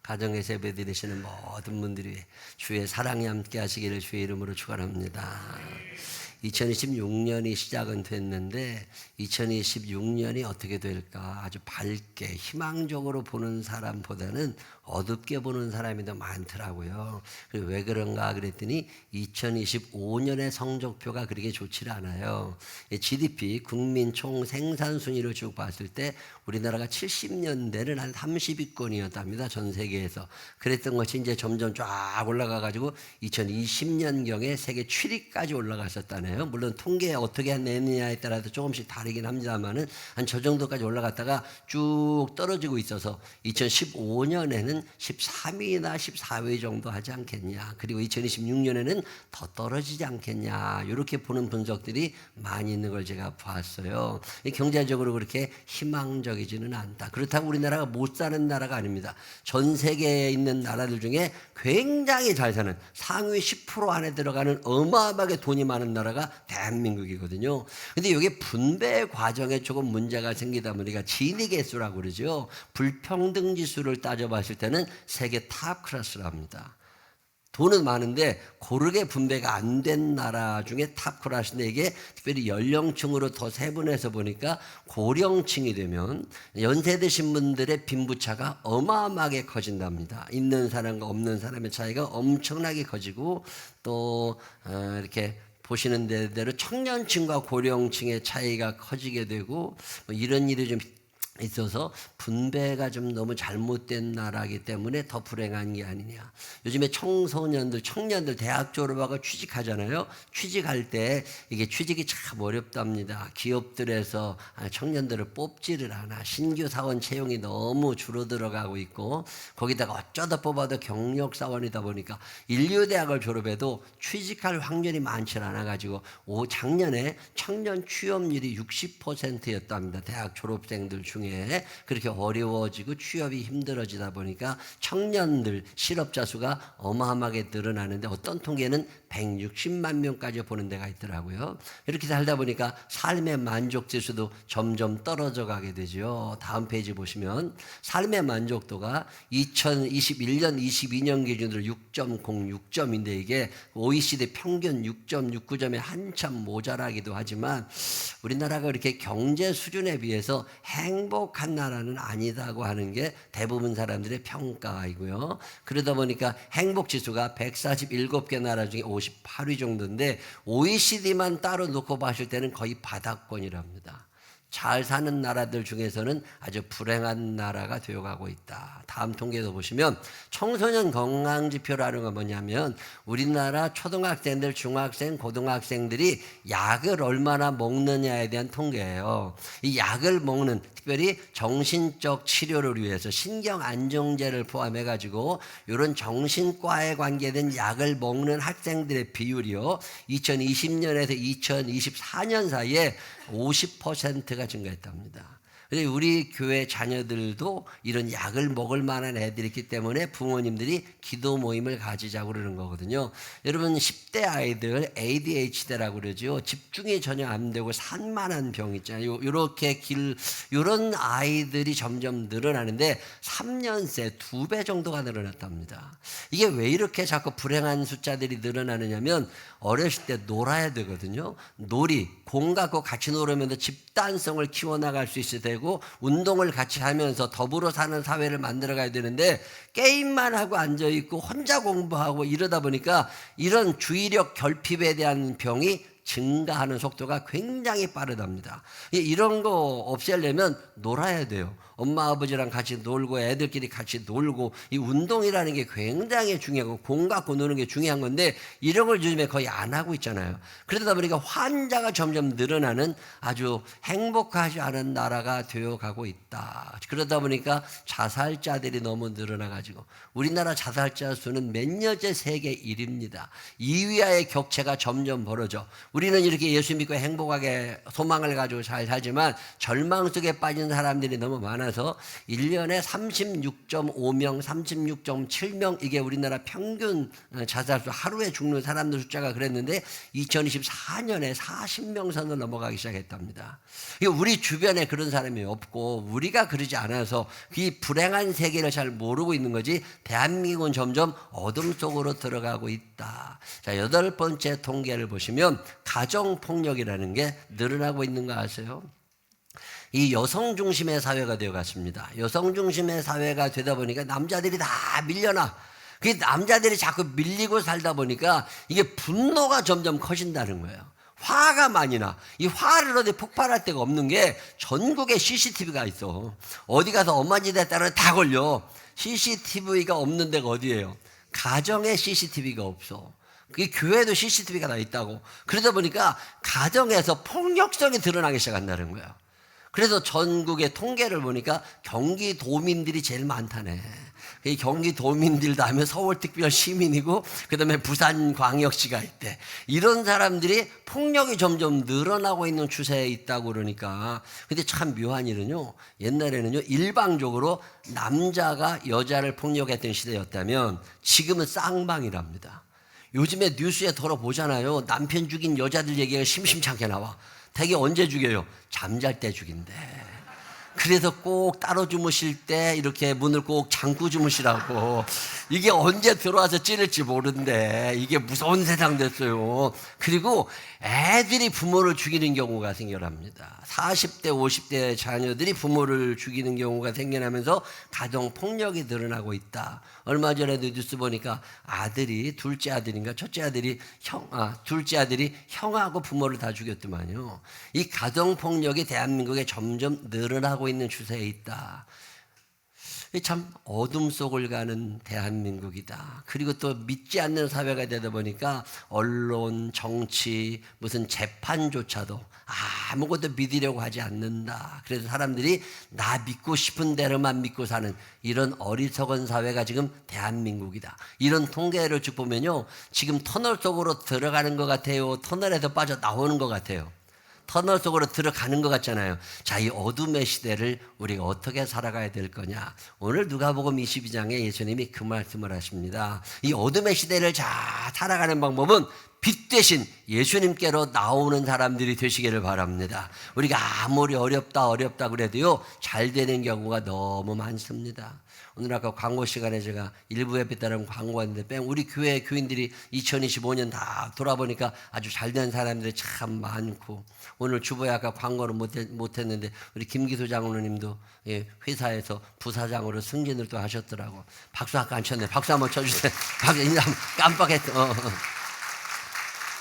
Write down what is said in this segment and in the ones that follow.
가정에서 예배드리시는 모든 분들이 주의 사랑이 함께 하시기를 주의 이름으로 축원합니다. 2026년이 시작은 됐는데 2026년이 어떻게 될까 아주 밝게 희망적으로 보는 사람보다는 어둡게 보는 사람이 더 많더라고요. 왜 그런가 그랬더니 2025년의 성적표가 그렇게 좋지 않아요. GDP 국민 총 생산 순위를 쭉 봤을 때 우리나라가 70년대는 한 30위권이었답니다. 전 세계에서. 그랬던 것이 이제 점점 쫙 올라가 가지고 2020년경에 세계 7위까지 올라갔었다네요. 물론 통계 어떻게 내느냐에 따라서 조금씩 다르긴 합니다만은 한 저 정도까지 올라갔다가 쭉 떨어지고 있어서 2015년에는 13위나 14위 정도 하지 않겠냐. 그리고 2026년에는 더 떨어지지 않겠냐. 이렇게 보는 분석들이 많이 있는 걸 제가 봤어요. 경제적으로 그렇게 희망적이지는 않다. 그렇다고 우리나라가 못 사는 나라가 아닙니다. 전 세계에 있는 나라들 중에 굉장히 잘 사는 상위 10% 안에 들어가는 어마어마하게 돈이 많은 나라가 대한민국이거든요. 근데 이게 분배 과정에 조금 문제가 생기다 보니까 지니 개수라고 그러죠. 불평등 지수를 따져봤을 때는 세계 탑 클래스랍니다. 돈은 많은데 고르게 분배가 안 된 나라 중에 탑 클래스인데 이게 특별히 연령층으로 더 세분해서 보니까 고령층이 되면 연세 드신 분들의 빈부차가 어마어마하게 커진답니다. 있는 사람과 없는 사람의 차이가 엄청나게 커지고 또 이렇게 보시는 대로 청년층과 고령층의 차이가 커지게 되고 뭐 이런 일이 좀 있어서 분배가 좀 너무 잘못된 나라이기 때문에 더 불행한 게 아니냐. 요즘에 청년들 대학 졸업하고 취직하잖아요. 취직할 때 이게 취직이 참 어렵답니다. 기업들에서 청년들을 뽑지를 않아. 신규 사원 채용이 너무 줄어들어가고 있고 거기다가 어쩌다 뽑아도 경력 사원이다 보니까 인류대학을 졸업해도 취직할 확률이 많지 않아가지고 작년에 청년 취업률이 60%였답니다. 대학 졸업생들 중에. 그렇게 어려워지고 취업이 힘들어지다 보니까 청년들 실업자 수가 어마어마하게 늘어나는데 어떤 통계는 160만 명까지 보는 데가 있더라고요. 이렇게 살다 보니까 삶의 만족 지수도 점점 떨어져 가게 되죠. 다음 페이지 보시면 삶의 만족도가 2021년 22년 기준으로 6.06점인데 이게 OECD 평균 6.69점에 한참 모자라기도 하지만 우리나라가 이렇게 경제 수준에 비해서 행복한 나라는 아니다고 하는 게 대부분 사람들의 평가이고요. 그러다 보니까 행복 지수가 147개 나라 중에 58위 정도인데 OECD만 따로 놓고 봤을 때는 거의 바닥권이랍니다. 잘 사는 나라들 중에서는 아주 불행한 나라가 되어가고 있다. 다음 통계도 보시면 청소년 건강지표라는 건 뭐냐면 우리나라 초등학생들, 중학생, 고등학생들이 약을 얼마나 먹느냐에 대한 통계예요. 이 약을 먹는 특별히 정신적 치료를 위해서 신경안정제를 포함해가지고 이런 정신과에 관계된 약을 먹는 학생들의 비율이요. 2020년에서 2024년 사이에 50%가 증가했답니다. 우리 교회 자녀들도 이런 약을 먹을 만한 애들이 있기 때문에 부모님들이 기도 모임을 가지자고 그러는 거거든요. 여러분 10대 아이들 ADHD라고 그러죠. 집중이 전혀 안 되고 산만한 병 있잖아요. 이런 아이들이 점점 늘어나는데 3년 새 2배 정도가 늘어났답니다. 이게 왜 이렇게 자꾸 불행한 숫자들이 늘어나느냐면 어렸을 때 놀아야 되거든요. 공 갖고 같이 놀으면서 집단성을 키워나갈 수 있어야 되고 운동을 같이 하면서 더불어 사는 사회를 만들어가야 되는데 게임만 하고 앉아있고 혼자 공부하고 이러다 보니까 이런 주의력 결핍에 대한 병이 증가하는 속도가 굉장히 빠르답니다. 이런 거 없애려면 놀아야 돼요. 엄마 아버지랑 같이 놀고 애들끼리 같이 놀고 이 운동이라는 게 굉장히 중요하고 공 갖고 노는 게 중요한 건데 이런 걸 요즘에 거의 안 하고 있잖아요. 그러다 보니까 환자가 점점 늘어나는 아주 행복하지 않은 나라가 되어가고 있다. 그러다 보니까 자살자들이 너무 늘어나가지고 우리나라 자살자 수는 몇 년째 세계 1위입니다. 2위와의 격차가 점점 벌어져. 우리는 이렇게 예수 믿고 행복하게 소망을 가지고 잘 살지만 절망 속에 빠진 사람들이 너무 많아서 1년에 36.5명, 36.7명 이게 우리나라 평균 자살수 하루에 죽는 사람들 숫자가 그랬는데 2024년에 40명 선을 넘어가기 시작했답니다. 우리 주변에 그런 사람이 없고 우리가 그러지 않아서 이 불행한 세계를 잘 모르고 있는 거지 대한민국은 점점 어둠 속으로 들어가고 있다. 자, 8번째 통계를 보시면 가정폭력이라는 게 늘어나고 있는 거 아세요? 이 여성 중심의 사회가 되어갔습니다. 여성 중심의 사회가 되다 보니까 남자들이 다 밀려나. 그 남자들이 자꾸 밀리고 살다 보니까 이게 분노가 점점 커진다는 거예요. 화가 많이 나. 이 화를 어디 폭발할 데가 없는 게 전국에 CCTV가 있어. 어디 가서 엄마 집에 따라 다 걸려. CCTV가 없는 데가 어디예요? 가정에 CCTV가 없어. 그 교회도 CCTV가 다 있다고. 그러다 보니까 가정에서 폭력성이 드러나기 시작한다는 거야. 그래서 전국의 통계를 보니까 경기도민들이 제일 많다네. 이 경기도민들도 하면 서울특별 시민이고 그다음에 부산광역시가 있대. 이런 사람들이 폭력이 점점 늘어나고 있는 추세에 있다고 그러니까. 근데 참 묘한 일은요. 옛날에는요 일방적으로 남자가 여자를 폭력했던 시대였다면 지금은 쌍방이랍니다. 요즘에 뉴스에 들어보잖아요. 남편 죽인 여자들 얘기가 심심찮게 나와. 대개 언제 죽여요? 잠잘 때 죽인대. 그래서 꼭 따로 주무실 때 이렇게 문을 꼭 잠고 주무시라고. 이게 언제 들어와서 찌를지 모른대. 이게 무서운 세상 됐어요. 그리고 애들이 부모를 죽이는 경우가 생겨납니다. 40대 50대 자녀들이 부모를 죽이는 경우가 생겨나면서 가정폭력이 늘어나고 있다. 얼마 전에도 뉴스 보니까 아들이 둘째 아들인가 첫째 아들이 둘째 아들이 형하고 부모를 다 죽였더만요. 이 가정폭력이 대한민국에 점점 늘어나고 있는 추세에 있다. 참 어둠 속을 가는 대한민국이다. 그리고 또 믿지 않는 사회가 되다 보니까 언론, 정치, 무슨 재판조차도 아무것도 믿으려고 하지 않는다. 그래서 사람들이 나 믿고 싶은 대로만 믿고 사는 이런 어리석은 사회가 지금 대한민국이다. 이런 통계를 쭉 보면요. 지금 터널 속으로 들어가는 것 같아요. 터널에서 빠져 나오는 것 같아요. 터널 속으로 들어가는 것 같잖아요. 자, 이 어둠의 시대를 우리가 어떻게 살아가야 될 거냐. 오늘 누가복음 22장에 예수님이 그 말씀을 하십니다. 이 어둠의 시대를 잘 살아가는 방법은 빛 대신 예수님께로 나오는 사람들이 되시기를 바랍니다. 우리가 아무리 어렵다 그래도요 잘 되는 경우가 너무 많습니다. 오늘 아까 광고 시간에 제가 일부 예배 따른 광고했는데 우리 교회 교인들이 2025년 다 돌아보니까 아주 잘된 사람들이 참 많고, 오늘 주보에 아까 광고를 못했는데 우리 김기수 장로님도 회사에서 부사장으로 승진을 또 하셨더라고. 박수 아까 안 쳤네. 박수 한번 쳐주세요. 깜빡했어.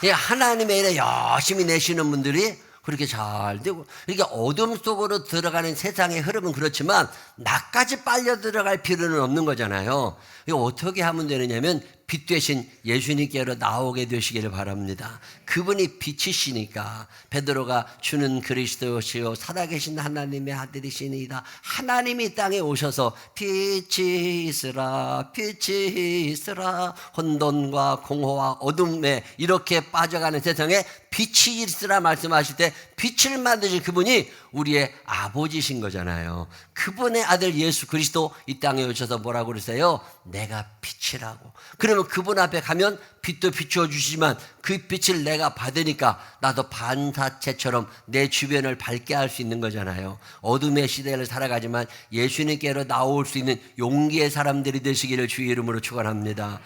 하나님의 일에 열심히 내시는 분들이 그렇게 잘 되고, 이렇게 어둠 속으로 들어가는 세상의 흐름은 그렇지만 나까지 빨려 들어갈 필요는 없는 거잖아요. 이거 어떻게 하면 되느냐면 빛 되신 예수님께로 나오게 되시기를 바랍니다. 그분이 빛이시니까 베드로가 주는 그리스도시요 살아계신 하나님의 아들이시니이다. 하나님이 땅에 오셔서 빛이 있으라 혼돈과 공허와 어둠에 이렇게 빠져가는 세상에 빛이 있으라 말씀하실 때 빛을 만드신 그분이 우리의 아버지신 거잖아요. 그분의 아들 예수 그리스도 이 땅에 오셔서 뭐라고 그러세요? 내가 빛이라고. 그러면 그분 앞에 가면 빛도 비추어 주시지만 그 빛을 내가 받으니까 나도 반사체처럼 내 주변을 밝게 할 수 있는 거잖아요. 어둠의 시대를 살아가지만 예수님께로 나올 수 있는 용기의 사람들이 되시기를 주의 이름으로 축원합니다.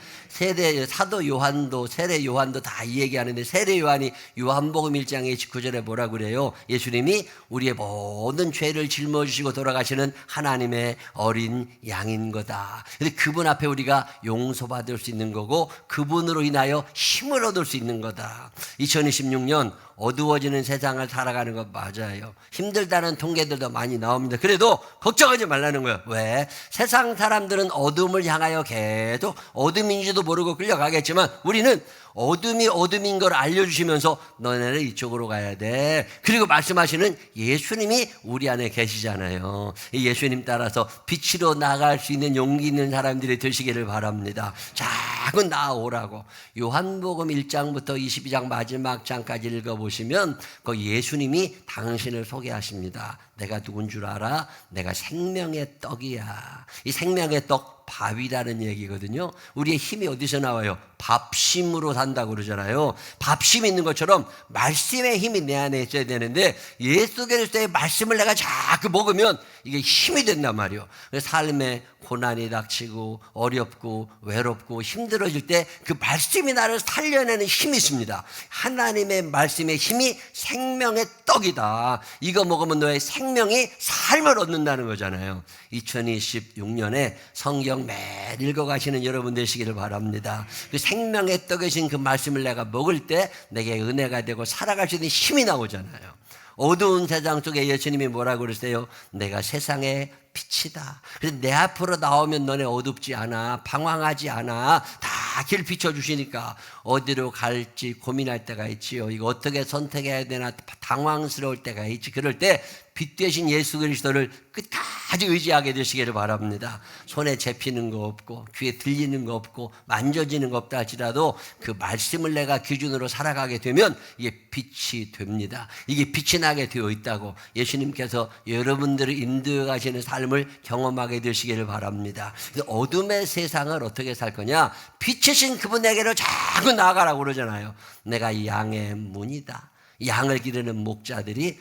사도 요한도 세례 요한도 다 이 얘기하는데, 세례 요한이 요한복음 1장 29절에 뭐라고 그래요? 예수님이 우리의 모든 죄를 짊어지시고 돌아가시는 하나님의 어린 양인 거다. 근데 그분 앞에 우리가 용서받을 수 있는 거고 그분으로 인하여 힘을 얻을 수 있는 거다. 2026년 어두워지는 세상을 살아가는 것 맞아요. 힘들다는 통계들도 많이 나옵니다. 그래도 걱정하지 말라는 거예요. 왜? 세상 사람들은 어둠을 향하여 계속 어둠인지도 모르고 끌려가겠지만 우리는 어둠이 어둠인 걸 알려주시면서 너네는 이쪽으로 가야 돼. 그리고 말씀하시는 예수님이 우리 안에 계시잖아요. 이 예수님 따라서 빛으로 나갈 수 있는 용기 있는 사람들이 되시기를 바랍니다. 자꾸 나오라고. 요한복음 1장부터 22장 마지막 장까지 읽어보시면 그 예수님이 당신을 소개하십니다. 내가 누군 줄 알아? 내가 생명의 떡이야. 이 생명의 떡 밥이라는 얘기거든요. 우리의 힘이 어디서 나와요? 밥심으로 산다고 그러잖아요. 밥심이 있는 것처럼 말씀의 힘이 내 안에 있어야 되는데 예수 그리스도의 말씀을 내가 자꾸 먹으면 이게 힘이 된단 말이에요. 삶에 고난이 닥치고 어렵고 외롭고 힘들어질 때 그 말씀이 나를 살려내는 힘이 있습니다. 하나님의 말씀의 힘이 생명의 떡이다. 이거 먹으면 너의 생명이 삶을 얻는다는 거잖아요. 2026년에 성경 매일 읽어가시는 여러분 되시기를 바랍니다. 그 생명의 떡이신 그 말씀을 내가 먹을 때 내게 은혜가 되고 살아갈 수 있는 힘이 나오잖아요. 어두운 세상 속에 예수님이 뭐라고 그러세요? 내가 세상의 빛이다. 그래서 내 앞으로 나오면 너네 어둡지 않아. 방황하지 않아. 다 길 비춰주시니까 어디로 갈지 고민할 때가 있지요. 이거 어떻게 선택해야 되나 당황스러울 때가 있지. 그럴 때 빛 되신 예수 그리스도를 끝까지 의지하게 되시기를 바랍니다. 손에 잡히는 거 없고 귀에 들리는 거 없고 만져지는 거 없다 할지라도 그 말씀을 내가 기준으로 살아가게 되면 이게 빛이 됩니다. 이게 빛이 나게 되어 있다고 예수님께서 여러분들을 인도해 가시는 삶을 경험하게 되시기를 바랍니다. 어둠의 세상을 어떻게 살 거냐? 빛이신 그분에게로 자꾸 나아가라고 그러잖아요. 내가 이 양의 문이다. 양을 기르는 목자들이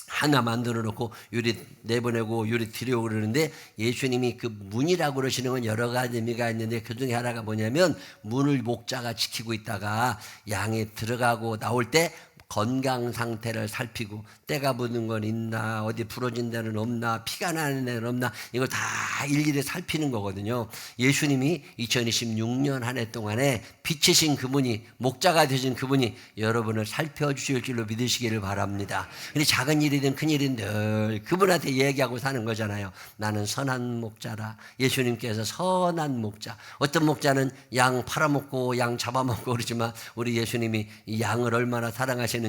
하나 만들어 놓고 요리 내보내고 요리 드리고 그러는데 예수님이 그 문이라고 그러시는 건 여러 가지 의미가 있는데 그 중에 하나가 뭐냐면 문을 목자가 지키고 있다가 양이 들어가고 나올 때 건강 상태를 살피고 때가 묻는 건 있나 어디 부러진 데는 없나 피가 나는 데는 없나 이걸 다 일일이 살피는 거거든요. 예수님이 2026년 한 해 동안에 빛이신 그분이 목자가 되신 그분이 여러분을 살펴주실 줄로 믿으시기를 바랍니다. 근데 작은 일이든 큰 일이든 늘 그분한테 얘기하고 사는 거잖아요. 나는 선한 목자라. 예수님께서 선한 목자. 어떤 목자는 양 팔아먹고 양 잡아먹고 그러지만 우리 예수님이 이 양을 얼마나 사랑하시는지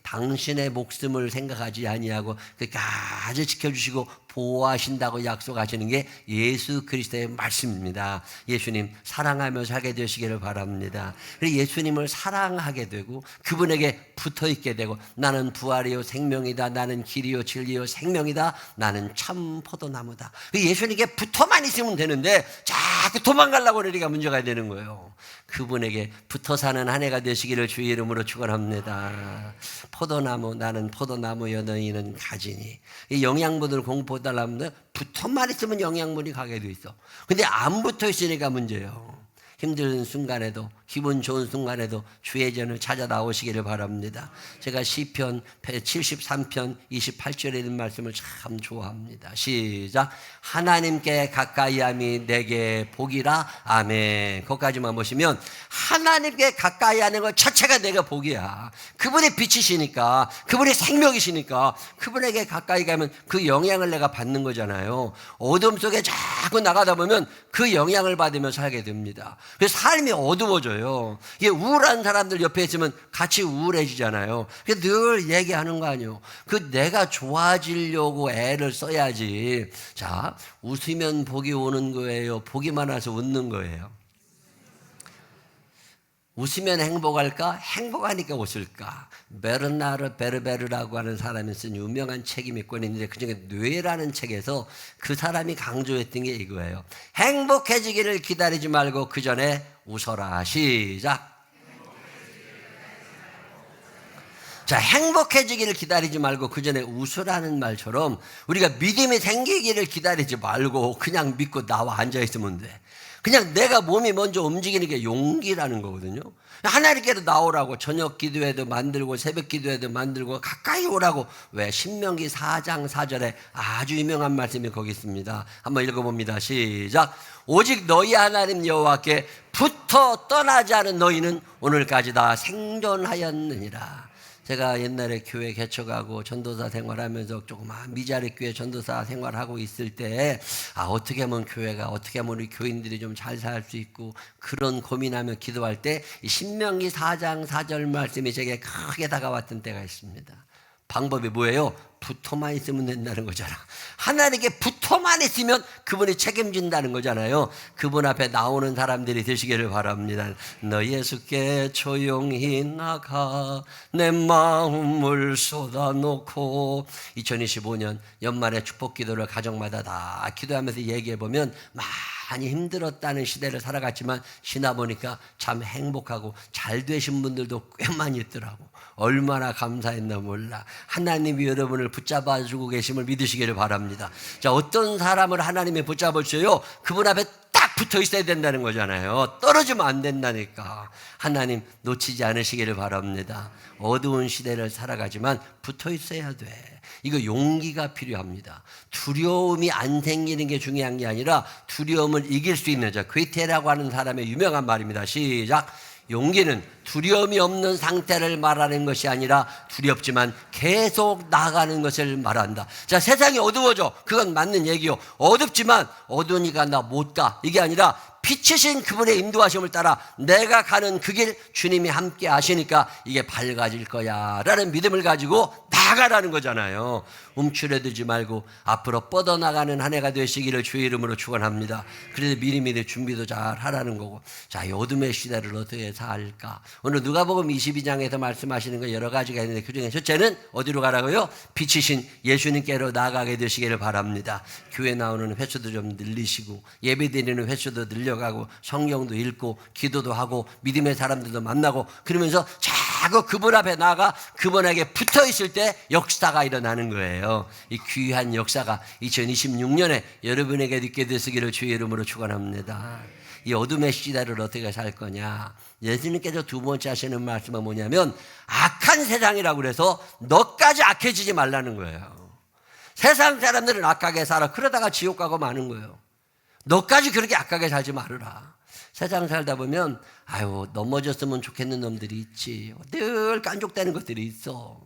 당신의 목숨을 생각하지 아니하고 끝까지 지켜주시고 보호하신다고 약속하시는 게 예수 그리스도의 말씀입니다. 예수님 사랑하며 살게 되시기를 바랍니다. 예수님을 사랑하게 되고 그분에게 붙어있게 되고 나는 부활이요 생명이다. 나는 길이요 진리요 생명이다. 나는 참 포도나무다. 예수님께 붙어만 있으면 되는데 자꾸 도망가려고 그러니까 문제가 되는 거예요. 그분에게 붙어 사는 한 해가 되시기를 주의 이름으로 축원합니다. 포도나무 나는 포도나무여 너희는 가지니. 이 영양분을 공부해달라면 붙어만 있으면 영양분이 가게 돼 있어. 근데 안 붙어 있으니까 문제예요. 힘든 순간에도 기분 좋은 순간에도 주의 전을 찾아 나오시기를 바랍니다. 제가 시편 73편 28절에 있는 말씀을 참 좋아합니다. 시작. 하나님께 가까이함이 내게 복이라. 아멘. 거기까지만 보시면 하나님께 가까이 하는 것 자체가 내가 복이야. 그분이 빛이시니까 그분이 생명이시니까 그분에게 가까이 가면 그 영향을 내가 받는 거잖아요. 어둠 속에 자꾸 나가다 보면 그 영향을 받으며 살게 됩니다. 그래서 삶이 어두워져요. 이게 우울한 사람들 옆에 있으면 같이 우울해지잖아요. 그래서 늘 얘기하는 거 아니에요. 그 내가 좋아지려고 애를 써야지. 자, 웃으면 복이 오는 거예요. 복이 많아서 웃는 거예요. 웃으면 행복할까? 행복하니까 웃을까? 베르나르 베르베르라고 하는 사람이 쓴 유명한 책이 몇 권 있는데 그중에 뇌라는 책에서 그 사람이 강조했던 게 이거예요. 행복해지기를 기다리지 말고 그 전에 웃어라. 시작. 자, 행복해지기를 기다리지 말고 그 전에 웃으라는 말처럼 우리가 믿음이 생기기를 기다리지 말고 그냥 믿고 나와 앉아있으면 돼. 그냥 내가 몸이 먼저 움직이는 게 용기라는 거거든요. 하나님께로 나오라고 저녁 기도회도 만들고 새벽 기도회도 만들고 가까이 오라고. 왜? 신명기 4장 4절에 아주 유명한 말씀이 거기 있습니다. 한번 읽어봅니다. 시작. 오직 너희 하나님 여호와께 붙어 떠나지 않은 너희는 오늘까지 다 생존하였느니라. 제가 옛날에 교회 개척하고 전도사 생활하면서 조그만 미자리 교회 전도사 생활하고 있을 때 어떻게 하면 교회가 어떻게 하면 우리 교인들이 좀 잘 살 수 있고 그런 고민하며 기도할 때 신명기 4장 4절 말씀이 제게 크게 다가왔던 때가 있습니다. 방법이 뭐예요? 붙어만 있으면 된다는 거잖아. 하나님께 붙어만 있으면 그분이 책임진다는 거잖아요. 그분 앞에 나오는 사람들이 되시기를 바랍니다. 너 예수께 조용히 나가 내 마음을 쏟아놓고 2025년 연말에 축복 기도를 가정마다 다 기도하면서 얘기해보면 많이 힘들었다는 시대를 살아갔지만 지나 보니까 참 행복하고 잘 되신 분들도 꽤 많이 있더라고. 얼마나 감사했나 몰라. 하나님이 여러분을 붙잡아주고 계심을 믿으시기를 바랍니다. 자, 어떤 사람을 하나님이 붙잡으셔요? 그분 앞에 딱 붙어 있어야 된다는 거잖아요. 떨어지면 안 된다니까. 하나님 놓치지 않으시기를 바랍니다. 어두운 시대를 살아가지만 붙어 있어야 돼. 이거 용기가 필요합니다. 두려움이 안 생기는 게 중요한 게 아니라 두려움을 이길 수 있는 자, 괴테라고 하는 사람의 유명한 말입니다. 시작. 용기는 두려움이 없는 상태를 말하는 것이 아니라 두렵지만 계속 나아가는 것을 말한다. 자, 세상이 어두워져. 그건 맞는 얘기요. 어둡지만 어두우니까 나 못 가. 이게 아니라 빛이신 그분의 인도하심을 따라 내가 가는 그 길 주님이 함께 하시니까 이게 밝아질 거야 라는 믿음을 가지고 나가라는 거잖아요. 움츠러들지 말고 앞으로 뻗어나가는 한 해가 되시기를 주의 이름으로 축원합니다. 그래서 미리미리 준비도 잘 하라는 거고. 자, 이 어둠의 시대를 어떻게 살까? 오늘 누가복음 22장에서 말씀하시는 거 여러 가지가 있는데 그중에 첫째는 어디로 가라고요? 빛이신 예수님께로 나아가게 되시기를 바랍니다. 교회 나오는 횟수도 좀 늘리시고 예배 드리는 횟수도 늘려가고 성경도 읽고 기도도 하고 믿음의 사람들도 만나고 그러면서 자꾸 그분 앞에 나아가 그분에게 붙어 있을 때 역사가 일어나는 거예요. 이 귀한 역사가 2026년에 여러분에게 있게 되시기를 주의 이름으로 축원합니다. 이 어둠의 시대를 어떻게 살 거냐? 예수님께서 두 번째 하시는 말씀은 뭐냐면 악한 세상이라고 그래서 너까지 악해지지 말라는 거예요. 세상 사람들은 악하게 살아. 그러다가 지옥 가고 마는 거예요. 너까지 그렇게 악하게 살지 말으라. 세상 살다 보면 넘어졌으면 좋겠는 놈들이 있지. 늘 깐족대는 것들이 있어.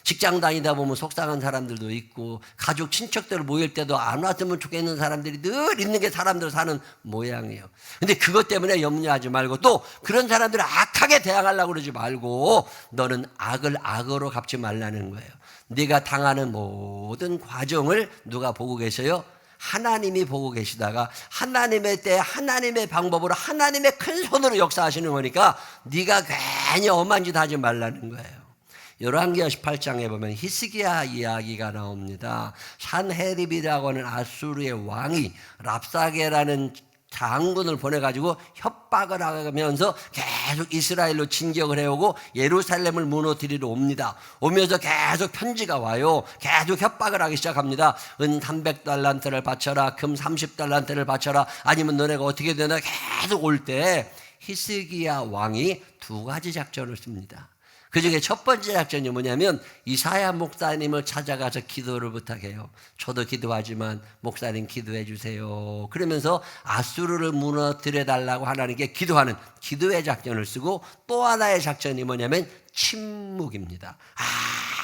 직장 다니다 보면 속상한 사람들도 있고 가족 친척들 모일 때도 안 왔으면 좋겠는 사람들이 늘 있는 게 사람들 사는 모양이에요. 근데 그것 때문에 염려하지 말고 또 그런 사람들을 악하게 대항하려고 그러지 말고 너는 악을 악으로 갚지 말라는 거예요. 네가 당하는 모든 과정을 누가 보고 계셔요? 하나님이 보고 계시다가 하나님의 때 하나님의 방법으로 하나님의 큰 손으로 역사하시는 거니까 네가 괜히 엄한 짓 하지 말라는 거예요. 열왕기하 18장에 보면 히스기야 이야기가 나옵니다. 산헤립이라고 하는 아수르의 왕이 랍사게라는 장군을 보내가지고 협박을 하면서 계속 이스라엘로 진격을 해오고 예루살렘을 무너뜨리러 옵니다. 오면서 계속 편지가 와요. 계속 협박을 하기 시작합니다. 은 300달란트를 바쳐라, 금 30달란트를 바쳐라, 아니면 너네가 어떻게 되나 계속 올 때 히스기야 왕이 두 가지 작전을 씁니다. 그 중에 첫 번째 작전이 뭐냐면 이사야 목사님을 찾아가서 기도를 부탁해요. 저도 기도하지만 목사님 기도해 주세요. 그러면서 아수르를 무너뜨려 달라고 하나님께 기도하는 기도의 작전을 쓰고 또 하나의 작전이 뭐냐면 침묵입니다.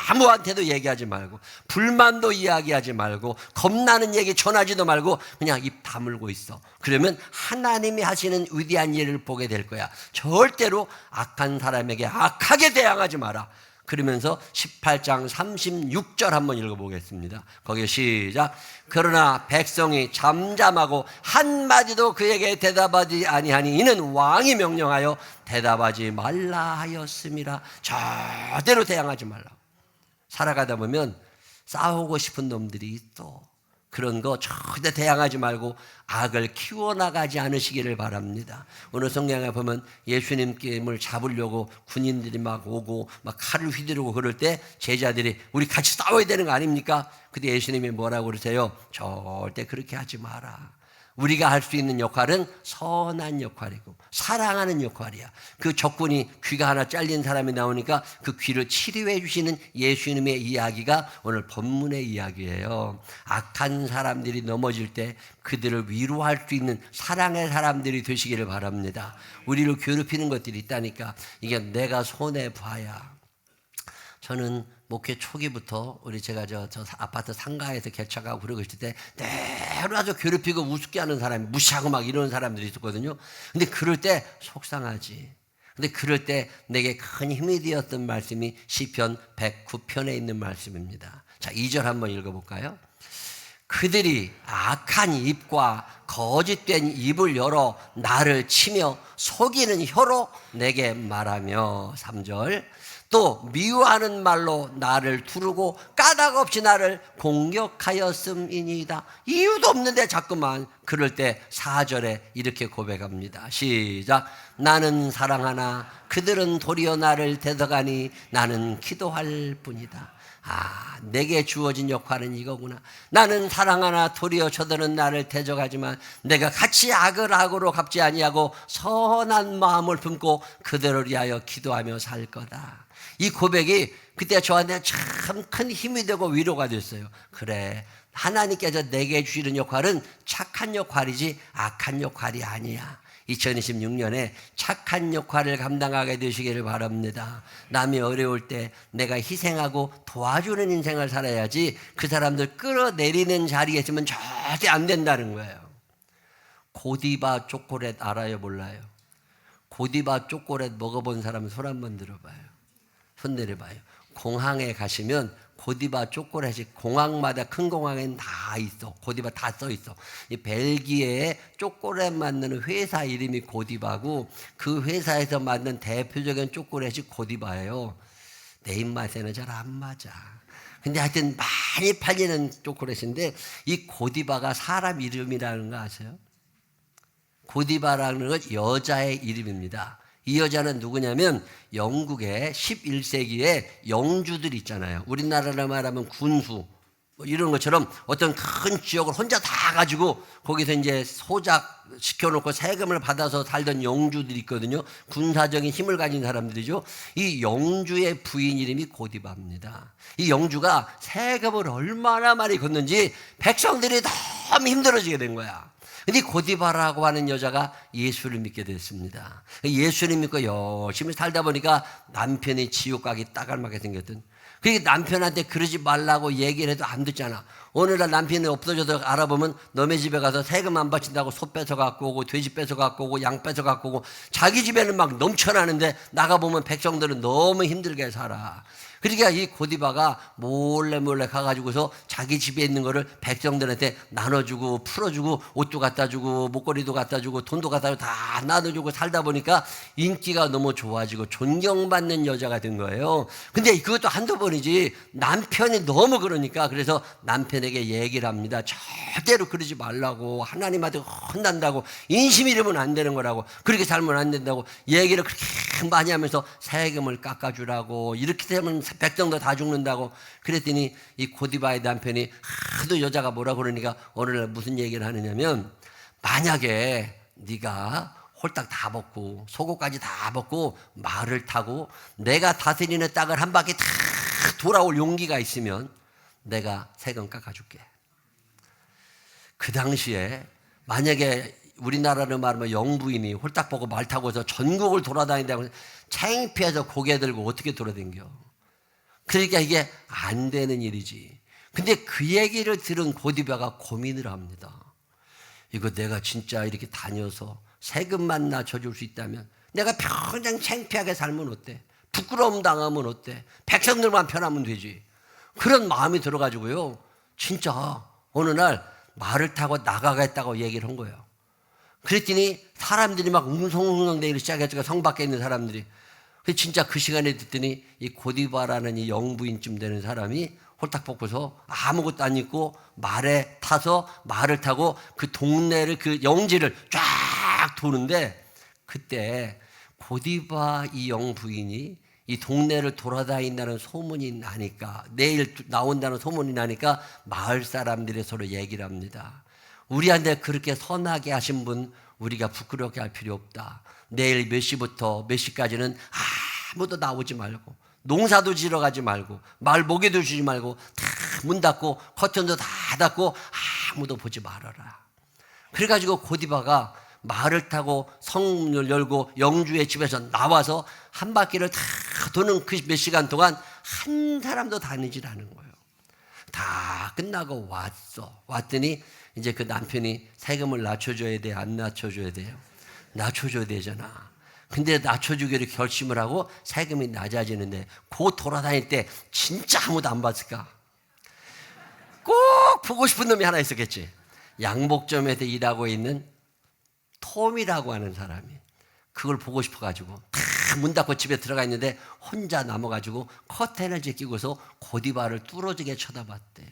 아무한테도 얘기하지 말고 불만도 이야기하지 말고 겁나는 얘기 전하지도 말고 그냥 입 다물고 있어. 그러면 하나님이 하시는 위대한 일을 보게 될 거야. 절대로 악한 사람에게 악하게 대항하지 마라. 그러면서 18장 36절 한번 읽어보겠습니다. 거기 시작. 그러나 백성이 잠잠하고 한마디도 그에게 대답하지 아니하니 이는 왕이 명령하여 대답하지 말라 하였음이라. 절대로 대항하지 말라. 살아가다 보면 싸우고 싶은 놈들이 있어. 그런 거 절대 대항하지 말고 악을 키워나가지 않으시기를 바랍니다. 오늘 성경에 보면 예수님을 잡으려고 군인들이 막 오고 막 칼을 휘두르고 그럴 때 제자들이 우리 같이 싸워야 되는 거 아닙니까? 근데 예수님이 뭐라고 그러세요? 절대 그렇게 하지 마라. 우리가 할 수 있는 역할은 선한 역할이고 사랑하는 역할이야. 그 적군이 귀가 하나 잘린 사람이 나오니까 그 귀를 치료해 주시는 예수님의 이야기가 오늘 본문의 이야기예요. 악한 사람들이 넘어질 때 그들을 위로할 수 있는 사랑의 사람들이 되시기를 바랍니다. 우리를 괴롭히는 것들이 있다니까 이게 내가 손해봐야 저는 목회 초기부터 제가 저 아파트 상가에서 개척하고 그러고 있을 때 때로 아주 괴롭히고 우습게 하는 사람이 무시하고 막 이러는 사람들이 있었거든요. 근데 그럴 때 속상하지. 근데 그럴 때 내게 큰 힘이 되었던 말씀이 시편 109편에 있는 말씀입니다. 자, 2절 한번 읽어볼까요? 그들이 악한 입과 거짓된 입을 열어 나를 치며 속이는 혀로 내게 말하며 3절 또 미워하는 말로 나를 두르고 까닭 없이 나를 공격하였음이니이다. 이유도 없는데 자꾸만 그럴 때 4절에 이렇게 고백합니다. 시작. 나는 사랑하나 그들은 도리어 나를 대적하니 나는 기도할 뿐이다. 내게 주어진 역할은 이거구나. 나는 사랑하나 도리어 저들은 나를 대적하지만 내가 같이 악을 악으로 갚지 아니하고 선한 마음을 품고 그들을 위하여 기도하며 살 거다. 이 고백이 그때 저한테 참 큰 힘이 되고 위로가 됐어요. 그래, 하나님께서 내게 주시는 역할은 착한 역할이지 악한 역할이 아니야. 2026년에 착한 역할을 감당하게 되시기를 바랍니다. 남이 어려울 때 내가 희생하고 도와주는 인생을 살아야지 그 사람들 끌어내리는 자리에 있으면 절대 안 된다는 거예요. 고디바 초콜릿 알아요, 몰라요? 고디바 초콜릿 먹어본 사람 손 한번 들어봐요. 손 내려봐요. 공항에 가시면 고디바 초콜릿이 공항마다 큰 공항에는 다 있어. 고디바 다 써 있어. 이 벨기에에 초콜릿 만드는 회사 이름이 고디바고 그 회사에서 만든 대표적인 초콜릿이 고디바예요. 내 입맛에는 잘 안 맞아. 근데 하여튼 많이 팔리는 초콜릿인데 이 고디바가 사람 이름이라는 거 아세요? 고디바라는 건 여자의 이름입니다. 이 여자는 누구냐면 영국의 11세기에 영주들 있잖아요. 우리나라로 말하면 군수 뭐 이런 것처럼 어떤 큰 지역을 혼자 다 가지고 거기서 이제 소작 시켜놓고 세금을 받아서 살던 영주들이 있거든요. 군사적인 힘을 가진 사람들이죠. 이 영주의 부인 이름이 고디바입니다. 이 영주가 세금을 얼마나 많이 걷는지 백성들이 너무 힘들어지게 된 거야. 근데 고디바라고 하는 여자가 예수를 믿게 됐습니다. 예수를 믿고 열심히 살다 보니까 남편이 지옥 가기 따갈맞게 생겼던. 그게 남편한테 그러지 말라고 얘기를 해도 안 듣잖아. 어느 날 남편이 없어져서 알아보면 너네 집에 가서 세금 안 바친다고 소 뺏어 갖고 오고 돼지 뺏어 갖고 오고 양 뺏어 갖고 오고 자기 집에는 막 넘쳐나는데 나가보면 백성들은 너무 힘들게 살아. 그러니까 이 고디바가 몰래 가가지고서 자기 집에 있는 거를 백성들한테 나눠주고 풀어주고 옷도 갖다 주고 목걸이도 갖다 주고 돈도 갖다 주고 다 나눠주고 살다 보니까 인기가 너무 좋아지고 존경받는 여자가 된 거예요. 근데 그것도 한두 번이지 남편이 너무 그러니까 그래서 남편에게 얘기를 합니다. 절대로 그러지 말라고, 하나님한테 혼난다고, 인심 잃으면 안 되는 거라고, 그렇게 살면 안 된다고 얘기를 그렇게 많이 하면서 세금을 깎아주라고, 이렇게 되면 백성도 다 죽는다고. 그랬더니 이 고디바의 남편이 하도 여자가 뭐라 그러니까 어느 날 무슨 얘기를 하느냐면, 만약에 네가 홀딱 다 벗고 속옷까지 다 벗고 말을 타고 내가 다스리는 땅을 한 바퀴 다 돌아올 용기가 있으면 내가 세금 깎아줄게. 그 당시에 만약에 우리나라로 말하면 영부인이 홀딱 벗고 말 타고서 전국을 돌아다닌다고 창피해서 고개 들고 어떻게 돌아다녀. 그러니까 이게 안 되는 일이지. 근데 그 얘기를 들은 고디바가 고민을 합니다. 이거 내가 진짜 이렇게 다녀서 세금만 낮춰줄 수 있다면 내가 평생 창피하게 살면 어때? 부끄러움 당하면 어때? 백성들만 편하면 되지. 그런 마음이 들어가지고요. 진짜 어느 날 말을 타고 나가겠다고 얘기를 한 거예요. 그랬더니 사람들이 막 웅성웅성대기를 시작했죠. 성 밖에 있는 사람들이. 진짜 그 시간에 듣더니 이 고디바라는 이 영부인쯤 되는 사람이 홀딱 벗고서 아무것도 안 입고 말에 타서 말을 타고 그 동네를 그 영지를 쫙 도는데, 그때 고디바 이 영부인이 이 동네를 돌아다닌다는 소문이 나니까, 내일 나온다는 소문이 나니까 마을 사람들이 서로 얘기를 합니다. 우리한테 그렇게 선하게 하신 분 우리가 부끄럽게 할 필요 없다. 내일 몇 시부터 몇 시까지는 아무도 나오지 말고, 농사도 지러 가지 말고, 말 먹이도 주지 말고, 다 문 닫고 커튼도 다 닫고 아무도 보지 말아라. 그래가지고 고디바가 말을 타고 성문을 열고 영주의 집에서 나와서 한 바퀴를 다 도는 그 몇 시간 동안 한 사람도 다니질 않은 거예요. 다 끝나고 왔더니 이제 그 남편이 세금을 낮춰줘야 돼, 안 낮춰줘야 돼요? 낮춰줘야 되잖아. 근데 낮춰주기로 결심을 하고 세금이 낮아지는데 그 돌아다닐 때 진짜 아무도 안 봤을까? 꼭 보고 싶은 놈이 하나 있었겠지. 양복점에서 일하고 있는 톰이라고 하는 사람이 그걸 보고 싶어가지고 다 문 닫고 집에 들어가 있는데 혼자 남아가지고 커튼을 제끼고서 고디바를 뚫어지게 쳐다봤대요.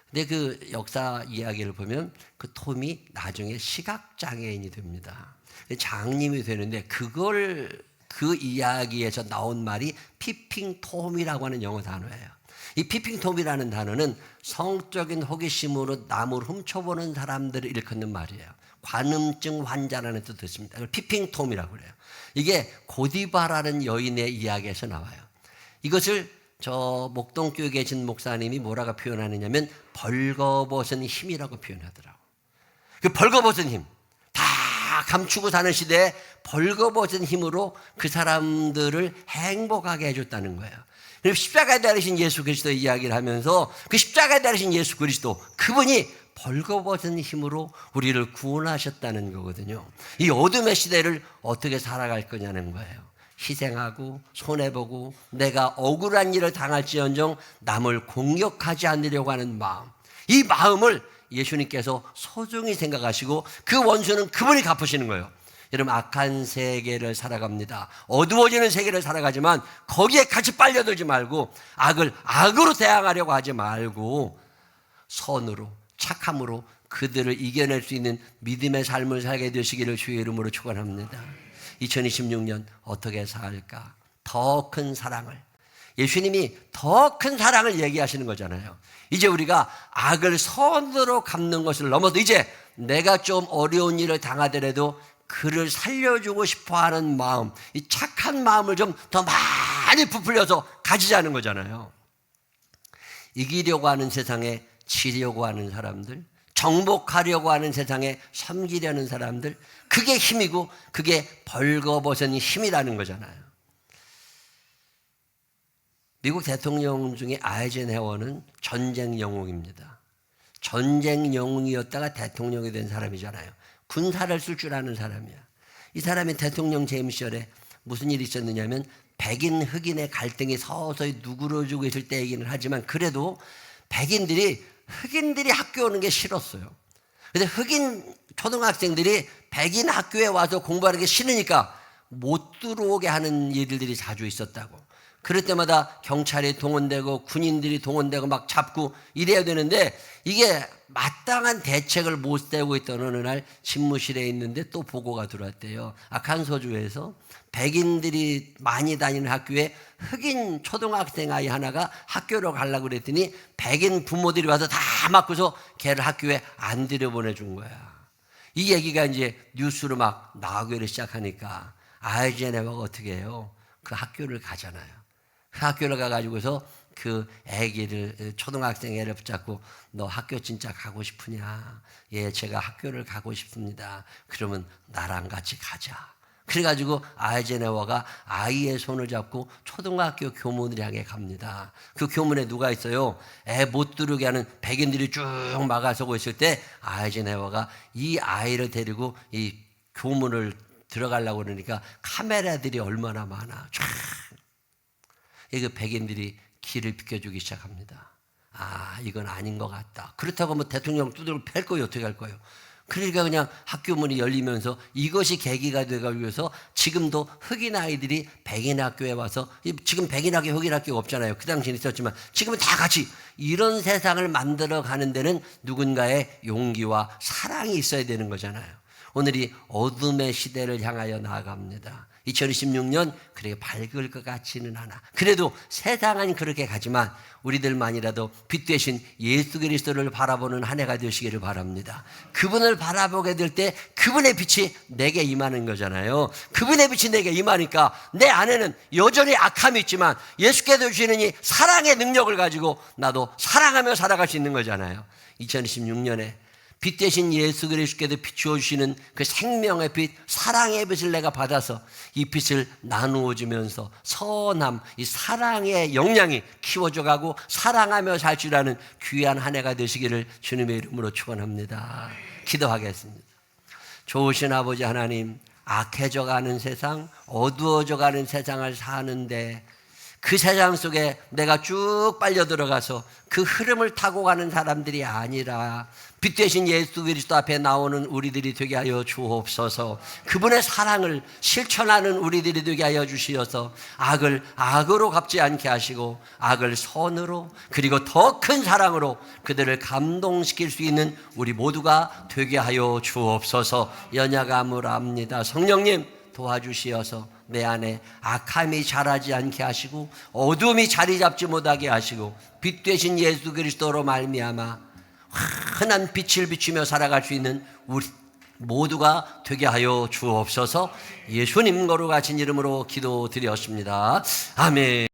근데 그 역사 이야기를 보면 그 톰이 나중에 시각장애인이 됩니다. 장님이 되는데 그 이야기에서 나온 말이 피핑톰이라고 하는 영어 단어예요. 이 피핑톰이라는 단어는 성적인 호기심으로 남을 훔쳐보는 사람들을 일컫는 말이에요. 관음증 환자라는 뜻도 있습니다. 피핑톰이라고 그래요. 이게 고디바라는 여인의 이야기에서 나와요. 이것을 저 목동교에 계신 목사님이 뭐라고 표현하느냐면 벌거벗은 힘이라고 표현하더라고. 그 벌거벗은 힘, 다 감추고 사는 시대에 벌거벗은 힘으로 그 사람들을 행복하게 해줬다는 거예요. 그리고 십자가에 달리신 예수 그리스도의 이야기를 하면서 그 십자가에 달리신 예수 그리스도 그분이 벌거벗은 힘으로 우리를 구원하셨다는 거거든요. 이 어둠의 시대를 어떻게 살아갈 거냐는 거예요. 희생하고 손해보고 내가 억울한 일을 당할지언정 남을 공격하지 않으려고 하는 마음, 이 마음을 예수님께서 소중히 생각하시고 그 원수는 그분이 갚으시는 거예요. 여러분, 악한 세계를 살아갑니다. 어두워지는 세계를 살아가지만 거기에 같이 빨려들지 말고 악을 악으로 대항하려고 하지 말고 선으로 착함으로 그들을 이겨낼 수 있는 믿음의 삶을 살게 되시기를 주의 이름으로 축원합니다. 2026년 어떻게 살까? 더 큰 사랑을, 예수님이 더 큰 사랑을 얘기하시는 거잖아요. 이제 우리가 악을 선으로 갚는 것을 넘어서 이제 내가 좀 어려운 일을 당하더라도 그를 살려주고 싶어하는 마음, 이 착한 마음을 좀 더 많이 부풀려서 가지자는 거잖아요. 이기려고 하는 세상에 지려고 하는 사람들, 정복하려고 하는 세상에 섬기려는 사람들, 그게 힘이고 그게 벌거벗은 힘이라는 거잖아요. 미국 대통령 중에 아이젠하워는 전쟁 영웅입니다. 전쟁 영웅이었다가 대통령이 된 사람이잖아요. 군사를 쓸 줄 아는 사람이야. 이 사람이 대통령 재임 시절에 무슨 일이 있었느냐면 백인 흑인의 갈등이 서서히 누그러지고 있을 때 얘기는 하지만 그래도 흑인들이 학교 오는 게 싫었어요. 그래서 흑인 초등학생들이 백인 학교에 와서 공부하는 게 싫으니까 못 들어오게 하는 일들이 자주 있었다고. 그럴 때마다 경찰이 동원되고 군인들이 동원되고 막 잡고 이래야 되는데 이게 마땅한 대책을 못 세우고 있던 어느 날 집무실에 있는데 또 보고가 들어왔대요. 아칸소주에서 백인들이 많이 다니는 학교에 흑인 초등학생 아이 하나가 학교로 가려고 그랬더니 백인 부모들이 와서 다 맞고서 걔를 학교에 안 들여보내준 거야. 이 얘기가 이제 뉴스로 막 나오기 시작하니까 아이젠하워가 어떻게 해요? 그 학교를 가잖아요. 그 학교를 가가지고서 그 애기를, 초등학생 애를 붙잡고 너 학교 진짜 가고 싶으냐? 예, 제가 학교를 가고 싶습니다. 그러면 나랑 같이 가자. 그래가지고 아이젠하워가 아이의 손을 잡고 초등학교 교문을 향해 갑니다. 그 교문에 누가 있어요? 애 못 들어오게 하는 백인들이 쭉 막아서고 있을 때 아이젠하워가 이 아이를 데리고 이 교문을 들어가려고 그러니까 카메라들이 얼마나 많아. 쫙. 그 백인들이 길을 비켜주기 시작합니다. 아, 이건 아닌 것 같다. 그렇다고 뭐 대통령 두들겨 팰 거예요? 어떻게 할 거예요? 그러니까 그냥 학교 문이 열리면서 이것이 계기가 되어서 지금도 흑인 아이들이 백인 학교에 와서, 지금 백인 학교, 흑인 학교가 없잖아요. 그 당시는 있었지만 지금은 다 같이 이런 세상을 만들어 가는 데는 누군가의 용기와 사랑이 있어야 되는 거잖아요. 오늘이 어둠의 시대를 향하여 나아갑니다. 2026년 그렇게 밝을 것 같지는 않아. 그래도 세상은 그렇게 가지만 우리들만이라도 빛 대신 예수 그리스도를 바라보는 한 해가 되시기를 바랍니다. 그분을 바라보게 될 때 그분의 빛이 내게 임하는 거잖아요. 그분의 빛이 내게 임하니까 내 안에는 여전히 악함이 있지만 예수께서 주시는 이 사랑의 능력을 가지고 나도 사랑하며 살아갈 수 있는 거잖아요. 2026년에 빛 대신 예수 그리스도께서 비추어 주시는 그 생명의 빛, 사랑의 빛을 내가 받아서 이 빛을 나누어 주면서 선함, 이 사랑의 역량이 키워져 가고 사랑하며 살 줄 아는 귀한 한 해가 되시기를 주님의 이름으로 축원합니다. 기도하겠습니다. 좋으신 아버지 하나님, 악해져 가는 세상, 어두워져 가는 세상을 사는데 그 세상 속에 내가 쭉 빨려 들어가서 그 흐름을 타고 가는 사람들이 아니라 빛 대신 예수 그리스도 앞에 나오는 우리들이 되게 하여 주옵소서. 그분의 사랑을 실천하는 우리들이 되게 하여 주시어서 악을 악으로 갚지 않게 하시고 악을 선으로, 그리고 더 큰 사랑으로 그들을 감동시킬 수 있는 우리 모두가 되게 하여 주옵소서. 연약함을합니다. 성령님 도와주시어서 내 안에 악함이 자라지 않게 하시고 어둠이 자리 잡지 못하게 하시고 빛 되신 예수 그리스도로 말미암아 환한 빛을 비추며 살아갈 수 있는 우리 모두가 되게 하여 주옵소서. 예수님 거룩하신 이름으로 기도드렸습니다. 아멘.